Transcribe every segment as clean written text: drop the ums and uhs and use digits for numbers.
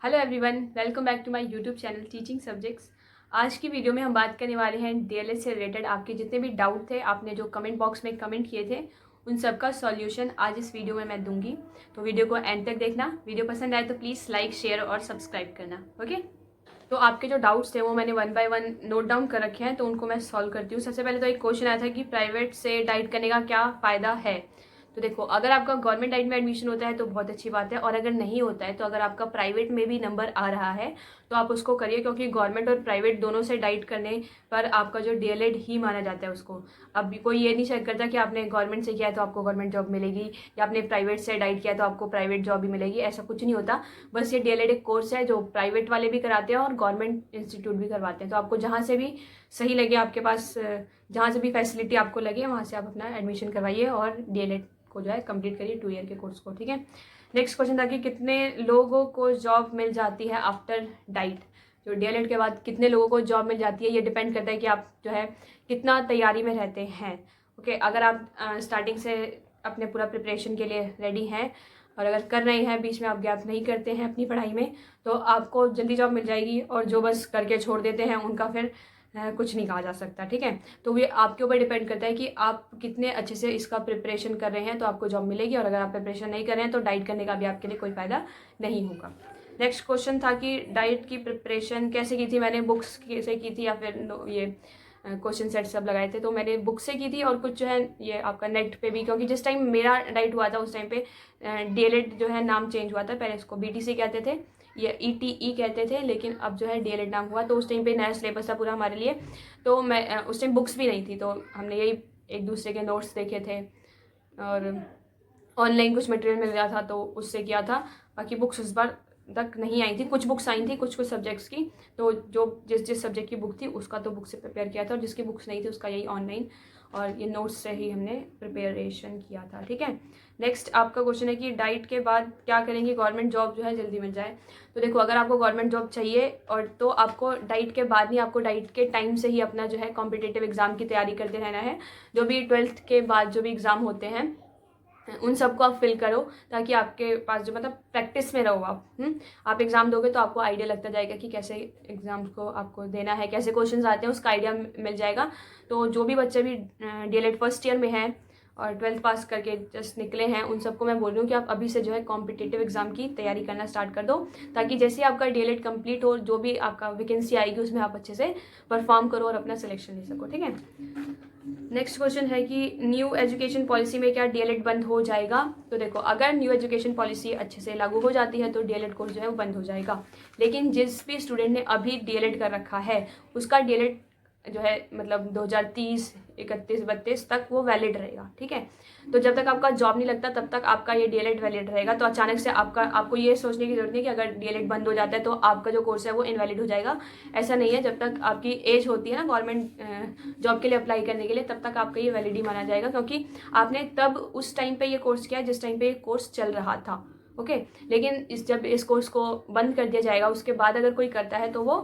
Hello everyone, welcome back to my YouTube channel teaching subjects. आज की video में हम बात करने वाले हैं डीएलएड से रिलेटेड आपके जितने भी डाउट थे, आपने जो कमेंट बॉक्स में कमेंट किए थे, उन सब का सॉल्यूशन आज इस वीडियो में मैं दूंगी। तो वीडियो को एंड तक देखना। वीडियो पसंद आए तो प्लीज़ लाइक, शेयर और सब्सक्राइब करना। ओके, तो आपके जो डाउट्स थे वो मैंने one by one note down कर रखे हैं, तो उनको मैं सॉल्व करती हूँ। सबसे पहले तो एक क्वेश्चन आया था कि प्राइवेट से डाइट करने का क्या फ़ायदा है। तो देखो, अगर आपका गवर्नमेंट डाइट में एडमिशन होता है तो बहुत अच्छी बात है, और अगर नहीं होता है तो अगर आपका प्राइवेट में भी नंबर आ रहा है तो आप उसको करिए, क्योंकि गवर्नमेंट और प्राइवेट दोनों से डाइट करने पर आपका जो डीएलएड ही माना जाता है उसको। अब कोई ये नहीं चेक करता कि आपने गवर्नमेंट से किया है तो आपको गवर्नमेंट जॉब मिलेगी, या आपने प्राइवेट से डाइट किया है तो आपको प्राइवेट जॉब भी मिलेगी। ऐसा कुछ नहीं होता। बस ये डीएलएड एक कोर्स है जो प्राइवेट वाले भी कराते हैं और गवर्नमेंट इंस्टीट्यूट भी करवाते हैं। तो आपको जहाँ से भी सही लगे, आपके पास जहाँ से भी फैसिलिटी आपको लगे, वहाँ से आप अपना एडमिशन करवाइए और डीएलएड को जो है कंप्लीट करिए 2 ईयर के कोर्स को। ठीक है, नेक्स्ट क्वेश्चन था कि कितने लोगों को जॉब मिल जाती है आफ्टर डाइट। जो डीएलएड के बाद कितने लोगों को जॉब मिल जाती है, ये डिपेंड करता है कि आप जो है कितना तैयारी में रहते हैं। ओके, अगर आप स्टार्टिंग से अपने पूरा प्रिपरेशन के लिए रेडी हैं और अगर कर रहे हैं, बीच में आप गैप नहीं करते हैं अपनी पढ़ाई में, तो आपको जल्दी जॉब मिल जाएगी। और जो बस करके छोड़ देते हैं उनका फिर कुछ नहीं कहा जा सकता। ठीक है, तो ये आपके ऊपर डिपेंड करता है कि आप कितने अच्छे से इसका प्रिपरेशन कर रहे हैं, तो आपको जॉब मिलेगी। और अगर आप प्रिपरेशन नहीं कर रहे हैं तो डाइट करने का भी आपके लिए कोई फ़ायदा नहीं होगा। नेक्स्ट क्वेश्चन था कि डाइट की प्रिपरेशन कैसे की थी, मैंने बुक्स से की थी या फिर ये क्वेश्चन सेट सब लगाए थे। तो मैंने बुक से की थी और कुछ जो है ये आपका नेट पे भी, क्योंकि जिस टाइम मेरा डाइट हुआ था उस टाइम पे डीएलएड जो है नाम चेंज हुआ था। पहले इसको बीटीसी कहते थे, ये ईटीई कहते थे, लेकिन अब जो है डीएलएड नाम हुआ। तो उस टाइम पे नया सिलेबस था पूरा हमारे लिए। तो मैं उस टाइम बुक्स भी नहीं थी, तो हमने यही एक दूसरे के नोट्स देखे थे और ऑनलाइन कुछ मटेरियल मिल रहा था तो उससे किया था। बाकी बुक्स उस बार तक नहीं आई थी, कुछ बुक्स आई थी कुछ सब्जेक्ट्स की। तो जो जिस सब्जेक्ट की बुक थी उसका तो बुक से प्रिपेयर किया था, और जिसकी बुक्स नहीं थी उसका यही ऑनलाइन और ये नोट्स से ही हमने प्रिपरेशन किया था। ठीक है, नेक्स्ट आपका क्वेश्चन है कि डाइट के बाद क्या करेंगे गवर्नमेंट जॉब जो है जल्दी मिल जाए। तो देखो, अगर आपको गवर्नमेंट जॉब चाहिए और तो आपको डाइट के बाद नहीं, आपको डाइट के टाइम से ही अपना जो है कॉम्पिटिटिव एग्जाम की तैयारी करते रहना है। जो भी 12th के बाद जो भी एग्ज़ाम होते हैं उन सबको आप फिल करो, ताकि आपके पास जो मतलब प्रैक्टिस में रहो आप एग्ज़ाम दोगे तो आपको आइडिया लगता जाएगा कि कैसे एग्ज़ाम को आपको देना है, कैसे क्वेश्चंस आते हैं, उसका आइडिया मिल जाएगा। तो जो भी बच्चे भी डीएलएड फर्स्ट ईयर में हैं और 12th पास करके जस्ट निकले हैं, उन सबको मैं बोल रही हूँ कि आप अभी से जो है कॉम्पिटिटिव एग्जाम की तैयारी करना स्टार्ट कर दो, ताकि जैसे आपका डीएलएड कंप्लीट हो, जो भी आपका वैकेंसी आएगी उसमें आप अच्छे से परफॉर्म करो और अपना सिलेक्शन ले सको। ठीक है, नेक्स्ट क्वेश्चन है कि न्यू एजुकेशन पॉलिसी में क्या डीएलएड बंद हो जाएगा। तो देखो, अगर न्यू एजुकेशन पॉलिसी अच्छे से लागू हो जाती है तो डीएलएड कोर्स जो है वो बंद हो जाएगा। लेकिन जिस भी स्टूडेंट ने अभी डीएलएड कर रखा है उसका डीएलएड जो है मतलब 2030, 31, 32 तक वो वैलिड रहेगा। ठीक है, तो जब तक आपका जॉब नहीं लगता तब तक आपका ये डीएलएड वैलिड रहेगा। तो अचानक से आपको ये सोचने की जरूरत नहीं कि अगर डीएलएड बंद हो जाता है तो आपका जो कोर्स है वो इनवैलिड हो जाएगा। ऐसा नहीं है, जब तक आपकी एज होती है ना गवर्नमेंट जॉब के लिए अप्लाई करने के लिए, तब तक आपका ये वैलिड ही माना जाएगा, क्योंकि आपने तब उस टाइम पे ये कोर्स किया जिस टाइम पे ये कोर्स चल रहा था। ओके, लेकिन जब इस कोर्स को बंद कर दिया जाएगा उसके बाद अगर कोई करता है तो वो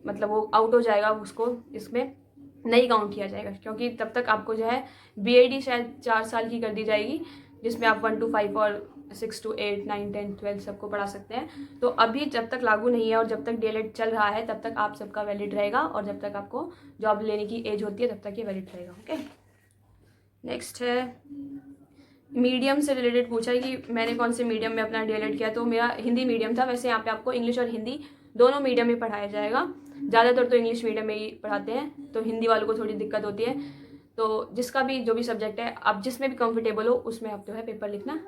मतलब वो आउट हो जाएगा, उसको इसमें नहीं काउंट किया जाएगा। क्योंकि तब तक आपको जो है बीएडी शायद 4 साल की कर दी जाएगी, जिसमें आप 1 to 5 और 6 to 8, 9, 10, 12 सबको पढ़ा सकते हैं। तो अभी जब तक लागू नहीं है और जब तक डीएलएड चल रहा है तब तक आप सबका वैलिड रहेगा, और जब तक आपको जॉब लेने की एज होती है तब तक ये वैलिड रहेगा। ओके, नेक्स्ट है मीडियम से रिलेटेड पूछा है कि मैंने कौन से मीडियम में अपना डीएलएड किया। तो मेरा हिंदी मीडियम था। वैसे यहाँ पे आपको इंग्लिश और हिंदी दोनों मीडियम में पढ़ाया जाएगा, ज़्यादातर तो इंग्लिश मीडियम में ही पढ़ाते हैं, तो हिंदी वालों को थोड़ी दिक्कत होती है। तो जिसका भी जो भी सब्जेक्ट है, आप जिसमें भी कंफर्टेबल हो उसमें आप जो है पेपर लिखना।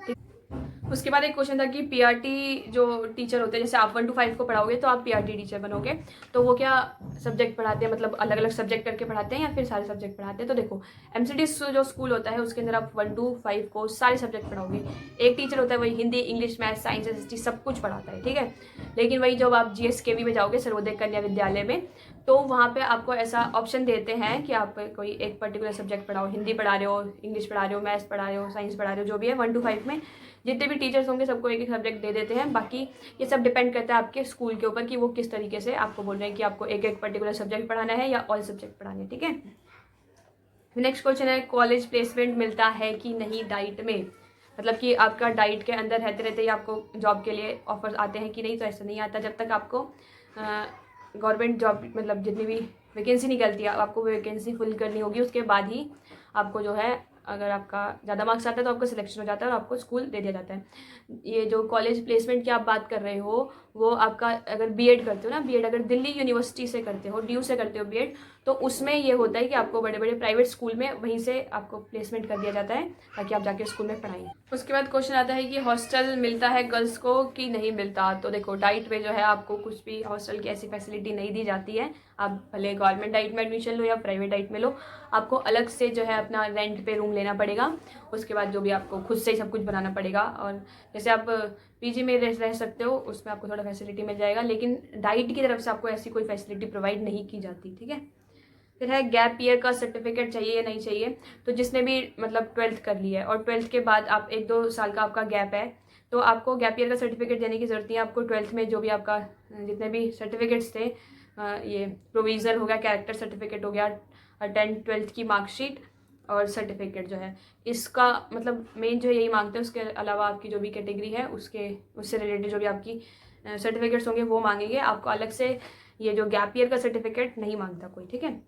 उसके बाद एक क्वेश्चन था कि पीआरटी जो टीचर होते हैं, जैसे आप 1 to 5 को पढ़ाओगे तो आप पीआरटी टीचर बनोगे, तो वो क्या सब्जेक्ट पढ़ाते हैं, मतलब अलग अलग सब्जेक्ट करके पढ़ाते हैं या फिर सारे सब्जेक्ट पढ़ाते हैं। तो देखो, एमसीडी जो स्कूल होता है उसके अंदर आप 1 to 5 को सारे सब्जेक्ट पढ़ाओगे। एक टीचर होता है वही Hindi, English, math, science, SST सब कुछ पढ़ाता है। ठीक है, लेकिन वही जब आप जीएसकेवी में जाओगे, सर्वोदय कन्या विद्यालय में, तो वहाँ पे आपको ऐसा ऑप्शन देते हैं कि आप कोई एक पर्टिकुलर सब्जेक्ट पढ़ाओ। हिंदी पढ़ा रहे हो, इंग्लिश पढ़ा रहे हो, मैथ्स पढ़ा रहे हो, साइंस पढ़ा रहे हो, जो भी है 1 to 5 में जितने भी टीचर्स होंगे सबको एक एक सब्जेक्ट दे देते हैं। बाकी ये सब डिपेंड करता है आपके स्कूल के ऊपर कि वो किस तरीके से आपको बोल रहे हैं कि आपको एक एक पर्टिकुलर सब्जेक्ट पढ़ाना है या ऑल सब्जेक्ट पढ़ाने हैं। ठीक है, नेक्स्ट क्वेश्चन है कॉलेज प्लेसमेंट मिलता है कि नहीं डाइट में। मतलब कि आपका डाइट के अंदर रहते रहते ही आपको जॉब के लिए ऑफर्स आते हैं कि नहीं, तो ऐसा नहीं आता। जब तक आपको गवर्नमेंट जॉब मतलब जितनी भी वैकेंसी निकलती है आपको वो वैकेंसी फुल करनी होगी, उसके बाद ही आपको जो है अगर आपका ज़्यादा मार्क्स आता है तो आपको सिलेक्शन हो जाता है और आपको स्कूल दे दिया जाता है। ये जो कॉलेज प्लेसमेंट की आप बात कर रहे हो वो आपका अगर बीएड करते हो ना, बीएड अगर दिल्ली यूनिवर्सिटी से करते हो, ड्यू से करते हो बीएड, तो उसमें ये होता है कि आपको बड़े बड़े प्राइवेट स्कूल में वहीं से आपको प्लेसमेंट कर दिया जाता है ताकि आप जाके स्कूल में पढ़ाएं। उसके बाद क्वेश्चन आता है कि हॉस्टल मिलता है गर्ल्स को कि नहीं मिलता। तो देखो डाइट में जो है आपको कुछ भी हॉस्टल की ऐसी फैसिलिटी नहीं दी जाती है। आप भले गवर्नमेंट डाइट में एडमिशन लो या प्राइवेट डाइट में लो, आपको अलग से जो है अपना रेंट पे रूम लेना पड़ेगा। उसके बाद जो भी आपको खुद से ही सब कुछ बनाना पड़ेगा। और जैसे आप पीजी में रह सकते हो उसमें आपको थोड़ा फैसिलिटी मिल जाएगा, लेकिन डाइट की तरफ से आपको ऐसी कोई फैसिलिटी प्रोवाइड नहीं की जाती। ठीक है। फिर है गैप ईयर का सर्टिफिकेट चाहिए या नहीं चाहिए। तो जिसने भी मतलब 12th कर लिया है और 12th के बाद आप 1-2 साल का आपका गैप है तो आपको गैप ईयर का सर्टिफिकेट देने की ज़रूरत नहीं है। आपको 12th में जो भी आपका जितने भी सर्टिफिकेट्स थे, ये प्रोविज़नल हो गया, कैरेक्टर सर्टिफिकेट हो गया, 10th-12th की मार्कशीट और सर्टिफिकेट जो है, इसका मतलब मेन जो यही मांगते हैं। उसके अलावा आपकी जो भी कैटेगरी है उससे रिलेटेड जो भी आपकी सर्टिफिकेट्स होंगे वो मांगेंगे। आपको अलग से ये जो गैप ईयर का सर्टिफिकेट नहीं मांगता कोई। ठीक है।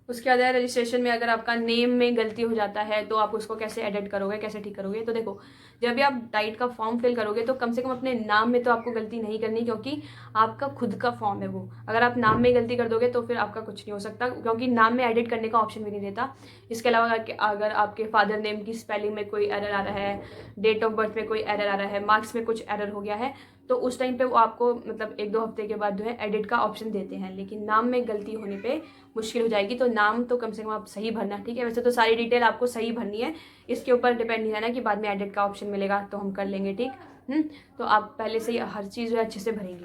उसके बाद है रजिस्ट्रेशन में अगर आपका नेम में गलती हो जाता है तो आप उसको कैसे एडिट करोगे, कैसे ठीक करोगे। तो देखो जब भी आप डाइट का फॉर्म फिल करोगे तो कम से कम अपने नाम में तो आपको गलती नहीं करनी, क्योंकि आपका खुद का फॉर्म है वो। अगर आप नाम में गलती कर दोगे तो फिर आपका कुछ नहीं हो सकता, क्योंकि नाम में एडिट करने का ऑप्शन भी नहीं देता। इसके अलावा अगर आपके फादर नेम की स्पेलिंग में कोई एरर आ रहा है, डेट ऑफ बर्थ में कोई एरर आ रहा है, मार्क्स में कुछ एरर हो गया है, तो उस टाइम पे वो आपको मतलब 1-2 हफ्ते के बाद जो है एडिट का ऑप्शन देते हैं। लेकिन नाम में गलती होने पे मुश्किल हो जाएगी, तो नाम तो कम से कम आप सही भरना। ठीक है। वैसे तो सारी डिटेल आपको सही भरनी है, इसके ऊपर डिपेंड नहीं रहना कि बाद में एडिट का ऑप्शन मिलेगा तो हम कर लेंगे। ठीक। तो आप पहले से ही हर चीज़ जो है अच्छे से भरेंगे।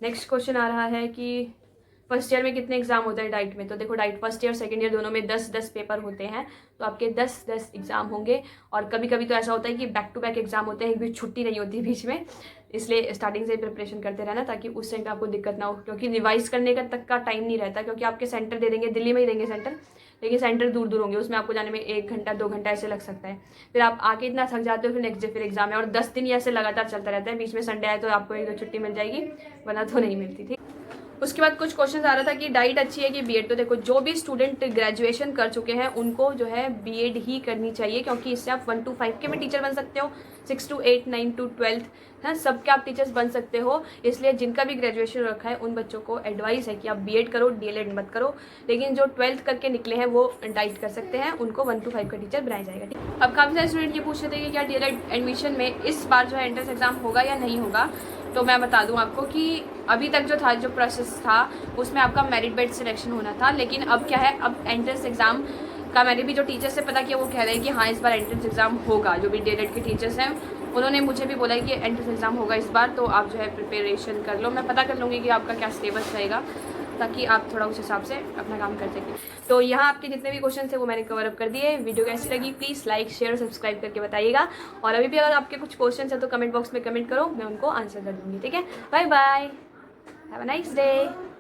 नेक्स्ट क्वेश्चन आ रहा है कि फर्स्ट ईयर में कितने एग्जाम होते हैं डाइट में। तो देखो diet first year second year दोनों में 10-10 पेपर होते हैं, तो आपके 10-10 एग्जाम होंगे। और कभी कभी तो ऐसा होता है कि बैक टू बैक एग्जाम होते हैं, एक भी छुट्टी नहीं होती बीच में। इसलिए स्टार्टिंग से प्रिपरेशन करते रहना ताकि उस टाइम पे आपको दिक्कत ना हो, क्योंकि रिवाइज करने का तक का टाइम नहीं रहता। क्योंकि आपके सेंटर दे देंगे, दिल्ली में ही देंगे सेंटर, लेकिन सेंटर दूर दूर होंगे, उसमें आपको जाने में 1 घंटा 2 घंटा ऐसे लग सकता है। फिर आप आके इतना थक जाते हो, फिर नेक्स्ट डे फिर एग्जाम है और 10 दिन ऐसे लगातार चलता रहता है। बीच में संडे आए तो आपको एक छुट्टी मिल जाएगी, वरना तो नहीं मिलती थी। उसके बाद कुछ क्वेश्चन आ रहा था कि डाइट अच्छी है कि बीएड। तो देखो जो भी स्टूडेंट ग्रेजुएशन कर चुके हैं उनको जो है बीएड ही करनी चाहिए, क्योंकि इससे आप 1 to 5 के भी टीचर बन सकते हो, 6 to 8, 9 to 12 है सबके आप टीचर्स बन सकते हो। इसलिए जिनका भी ग्रेजुएशन रखा है उन बच्चों को एडवाइस है कि आप बीएड करो, डीएलएड मत करो। लेकिन जो 12th करके निकले हैं वो डाइट कर सकते हैं, उनको 1 to 5 का टीचर बनाया जाएगा। ठीक। अब काफ़ी सारे स्टूडेंट ये पूछ रहे थे कि क्या डीएलएड एडमिशन में इस बार जो है एंट्रेंस एग्जाम होगा या नहीं होगा। तो मैं बता दूं आपको कि अभी तक जो प्रोसेस था उसमें आपका मेरिट बेस्ड सिलेक्शन होना था, लेकिन अब क्या है, अब एंट्रेंस एग्ज़ाम का मैंने भी जो टीचर से पता किया वो कह रहे हैं कि हाँ इस बार एंट्रेंस एग्ज़ाम होगा। जो भी डीएलएड के टीचर्स हैं उन्होंने मुझे भी बोला है कि एंट्रेंस एग्ज़ाम होगा इस बार, तो आप जो है प्रिपरेशन कर लो। मैं पता कर लूँगी कि आपका क्या सिलेबस रहेगा ताकि आप थोड़ा उस हिसाब से अपना काम कर सकें। तो यहाँ आपके जितने भी क्वेश्चन थे वो मैंने कवर अप कर दिए। वीडियो कैसी लगी प्लीज़ लाइक शेयर और सब्सक्राइब करके बताइएगा। और अभी भी अगर आपके कुछ क्वेश्चन है तो कमेंट बॉक्स में कमेंट करो, मैं उनको आंसर कर दूँगी। ठीक है। Bye bye, have a nice day.